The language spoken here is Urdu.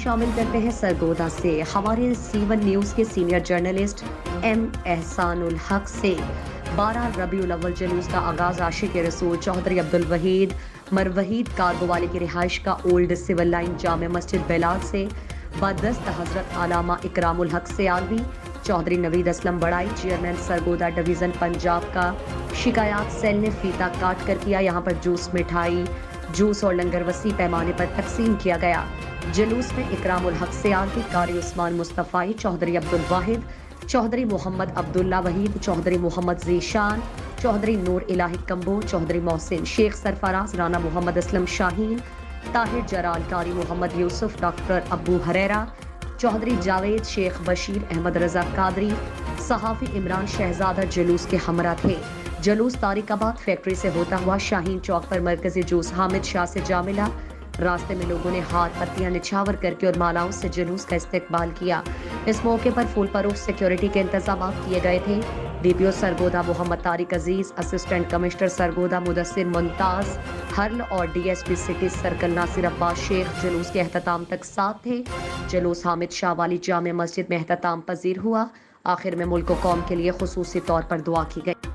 شامل کرتے ہیں سرگودا سے۔ ہمارے C1 نیوز کے سینئر جرنلسٹ M احسان الحق سے 12 ربیع الاول جلوس کا آغاز عاشق رسول چوہدری عبدالوحید مروحید کارگو والے کی رہائش کا old civil line Jama Masjid بیلال سے بدست حضرت علامہ اکرام الحق سیالوی چوہدری نوید اسلم بڑائی چیئرمین سرگودا ڈویژن پنجاب کا شکایات سیل نے فیتا کاٹ کر کیا۔ یہاں پر جوس مٹھائی جوس اور لنگر وسیع پیمانے پر تقسیم کیا گیا۔ جلوس میں اکرام الحق سیالوی قاری عثمان مصطفی چوہدری عبدالواحد چوہدری محمد عبداللہ وحید چوہدری محمد ذیشان چوہدری نور الہی کمبو چوہدری محسن شیخ سرفراز رانا محمد اسلم شاہین طاہر جرال قاری محمد یوسف ڈاکٹر ابو ہریرا چوہدری جاوید شیخ بشیر احمد رضا قادری صحافی عمران شہزادہ جلوس کے ہمراہ تھے۔ جلوس طارق آباد فیکٹری سے ہوتا ہوا شاہین چوک پر مرکزی جوس حامد شاہ سے جا ملا۔ راستے میں لوگوں نے ہاتھ پتیاں نچھاور کر کے اور مالاؤں سے جلوس کا استقبال کیا۔ اس موقع پر پھول پروف سیکیورٹی کے انتظامات کیے گئے تھے۔ DPO سرگودا محمد طارق عزیز، اسسٹنٹ کمشنر سرگودا مدثر ممتاز ہرل اور DSP سٹی سرکل ناصر عباس شیخ جلوس کے اختتام تک ساتھ تھے۔ جلوس حامد شاہ والی جامع مسجد میں اختتام پذیر ہوا۔ آخر میں ملک و قوم کے لیے خصوصی طور پر دعا کی گئی۔